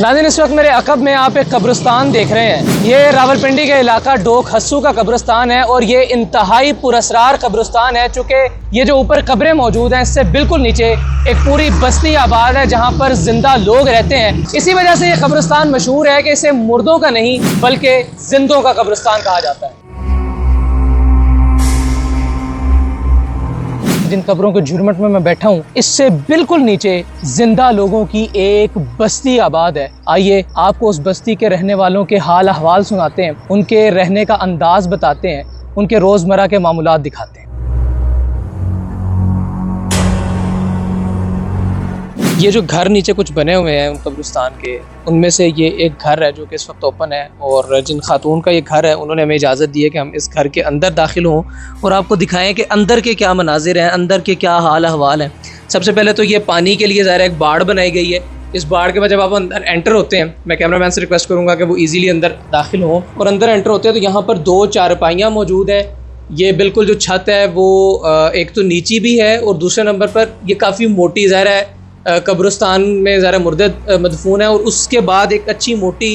नाज़रीन, इस वक्त मेरे अकब में आप एक कब्रिस्तान देख रहे हैं। ये रावलपिंडी का इलाका डोक हस्सू का कब्रिस्तान है और ये इंतहाई पुरअसरार कब्रिस्तान है, चूँकि ये जो ऊपर कब्रें मौजूद हैं इससे बिल्कुल नीचे एक पूरी बस्ती आबाद है जहाँ पर जिंदा लोग रहते हैं। इसी वजह से ये कब्रिस्तान मशहूर है कि इसे मुर्दों का नहीं बल्कि जिंदों का कब्रिस्तान कहा जाता है। जिन कब्रों के झुरमट में मैं बैठा हूँ इससे बिल्कुल नीचे जिंदा लोगों की एक बस्ती आबाद है। आइए आपको उस बस्ती के रहने वालों के हाल अहवाल सुनाते हैं, उनके रहने का अंदाज बताते हैं, उनके रोजमर्रा के मामूलात दिखाते हैं। ये जो घर नीचे कुछ बने हुए हैं कब्रिस्तान के, उनमें से ये एक घर है जो कि इस वक्त ओपन है और जिन खातून का ये घर है उन्होंने हमें इजाज़त दी है कि हम इस घर के अंदर दाखिल हों और आपको दिखाएं कि अंदर के क्या मनाजिर हैं, अंदर के क्या हाल अहवाल हैं। सबसे पहले तो ये पानी के लिए ज़ाहिर एक बाड़ बनाई गई है। इस बाड़ के बाद जब आप अंदर एंटर होते हैं, मैं कैमरामैन से रिक्वेस्ट करूँगा कि वो ईज़िली अंदर दाखिल हों और अंदर एंटर होते हैं तो यहाँ पर 2 चारपाइयाँ मौजूद है। ये बिल्कुल जो छत है वो एक तो नीची भी है और दूसरे नंबर पर ये काफ़ी मोटी ज़ाहिर है कब्रिस्तान में ज़रा मुर्दे मदफून है और उसके बाद एक अच्छी मोटी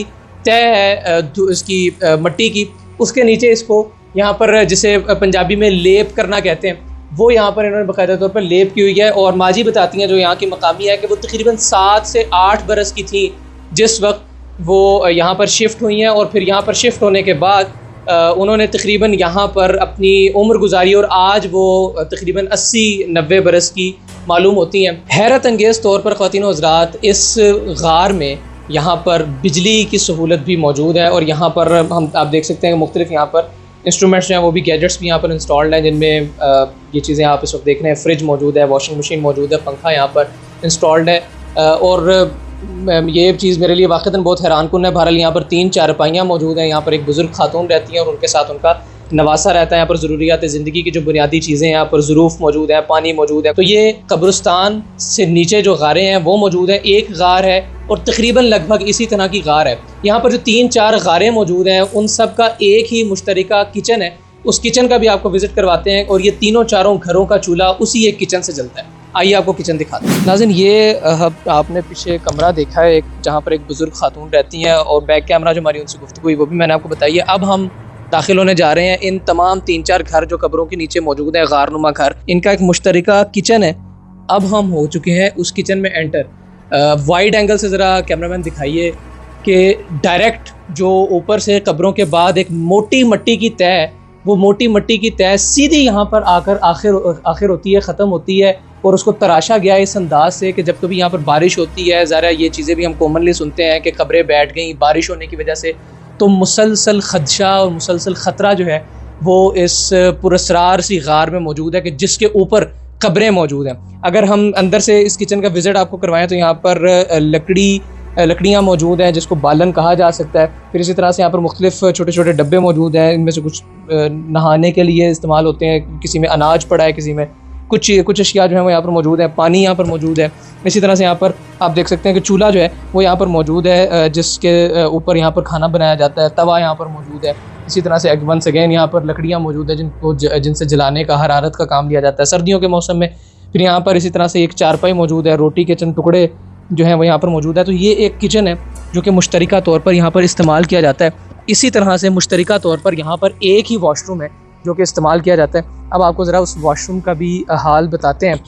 तय है इसकी मट्टी की, उसके नीचे इसको यहाँ पर जिसे पंजाबी में लेप करना कहते हैं वो यहाँ पर इन्होंने बाकायदा तौर पर लेप की हुई है। और माजी बताती हैं जो यहाँ की मकामी है कि वो तकरीबन 7 से 8 बरस की थी जिस वक्त वो यहाँ पर शिफ्ट हुई हैं और फिर यहाँ पर शिफ्ट होने के बाद उन्होंने तकरीबन यहाँ पर अपनी उम्र गुजारी और आज वो तकरीबन 80-90 बरस की मालूम होती हैं। हैरत अंगेज़ तौर पर ख़वातीन व हज़रात, इस गार में यहाँ पर बिजली की सहूलत भी मौजूद है और यहाँ पर हम आप देख सकते हैं कि मुख्तलिफ यहाँ पर इंस्ट्रूमेंट्स हैं, वो भी गैजेट्स भी यहाँ पर इंस्टॉल्ड हैं जिनमें ये चीज़ें आप इस वक्त देख रहे हैं। फ्रिज मौजूद है, वॉशिंग मशीन मौजूद है, पंखा यहाँ पर इंस्टॉल्ड है। और ये चीज़ मेरे लिए वाक़तन बहुत हैरानकुन है। बहरहाल यहाँ पर 3 चारपाइयाँ मौजूद हैं। यहाँ पर एक बुज़ुर्ग खातून रहती हैं और उनके साथ उनका नवासा रहता है। यहाँ पर ज़रूरियात ज़िंदगी की जो बुनियादी चीज़ें हैं, यहाँ पर ज़रूफ़ मौजूद है, पानी मौजूद है। तो ये कब्रिस्तान से नीचे जो गारें हैं वो मौजूद हैं। एक गार है और तकरीबन लगभग इसी तरह की गार है। यहाँ पर जो 3-4 गारें मौजूद हैं उन सब का एक ही मुश्तरका किचन है। उस किचन का भी आपको विज़िट करवाते हैं और ये तीनों चारों घरों का चूल्हा उसी एक किचन से जलता है। आइए आपको किचन दिखाते हैं। नाज़रीन, ये आपने पीछे कमरा देखा है एक, जहाँ पर एक बुज़ुर्ग खातून रहती हैं और बैक कैमरा जो हमारी उनसे गुफ्तगू हुई वो भी मैंने आपको बताई है। अब हम दाखिल होने जा रहे हैं इन तमाम 3-4 घर जो कब्रों के नीचे मौजूद है, गारनुमा घर, इनका एक मुश्तरका किचन है। अब हम हो चुके हैं उस किचन में एंटर। वाइड एंगल से ज़रा कैमरामैन दिखाइए कि डायरेक्ट जो ऊपर से कब्रों के बाद एक मोटी मट्टी की तय है, वो मोटी मट्टी की तय सीधी यहाँ पर आकर आखिर होती है, ख़त्म होती है और उसको तराशा गया इस अंदाज से कि जब कभी यहाँ पर बारिश होती है, ज़रा ये चीज़ें भी हम कॉमनली सुनते हैं कि कब्रें बैठ गई बारिश होने की वजह से, तो मुसलसल खदशा और मुसलसल ख़तरा जो है वो इस पुरअसरार सी गार में मौजूद है कि जिसके ऊपर कब्रें मौजूद हैं। अगर हम अंदर से इस किचन का विज़िट आपको करवाएं तो यहाँ पर लकड़ियाँ मौजूद हैं जिसको बालन कहा जा सकता है। फिर इसी तरह से यहाँ पर मुख्तलिफ छोटे छोटे डब्बे मौजूद हैं, इनमें से कुछ नहाने के लिए इस्तेमाल होते हैं, किसी में अनाज पड़ा है, किसी में कुछ अशिया जो है वो यहाँ पर मौजूद है। पानी यहाँ पर मौजूद है। इसी तरह से यहाँ पर आप देख सकते हैं कि चूल्हा जो है वो यहाँ पर मौजूद है जिसके ऊपर यहाँ पर खाना बनाया जाता है। तवा यहाँ पर मौजूद है। इसी तरह से वंस अगेन यहाँ पर लकड़ियाँ मौजूद है जिनसे जलाने का, हरारत का काम लिया जाता है सर्दियों के मौसम में। फिर यहाँ पर इसी तरह से एक चारपाई मौजूद है, रोटी के चंद टुकड़े जो हैं वो यहाँ पर मौजूद है। तो ये एक किचन है जो कि मुश्तरका तौर पर यहाँ पर इस्तेमाल किया जाता है। इसी तरह से मुश्तरका तौर पर यहाँ पर एक ही वॉशरूम है जो कि इस्तेमाल किया जाता है। अब आपको ज़रा उस वॉशरूम का भी हाल बताते हैं।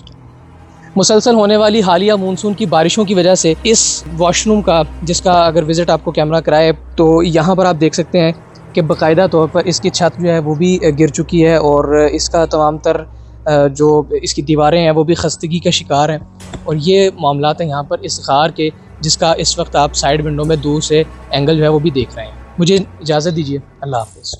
मुसलसल होने वाली हालिया मानसून की बारिशों की वजह से इस वॉशरूम का, जिसका अगर विज़िट आपको कैमरा कराए तो यहाँ पर आप देख सकते हैं कि बाकायदा तौर पर इसकी छत जो है वो भी गिर चुकी है और इसका तमाम तर जो इसकी दीवारें हैं वो भी खस्तगी का शिकार हैं। और ये मामलात हैं यहाँ पर इस गार के, जिसका इस वक्त आप साइड विंडो में दूर से एंगल जो है वो भी देख रहे हैं। मुझे इजाज़त दीजिए। अल्लाह हाफ़िज़।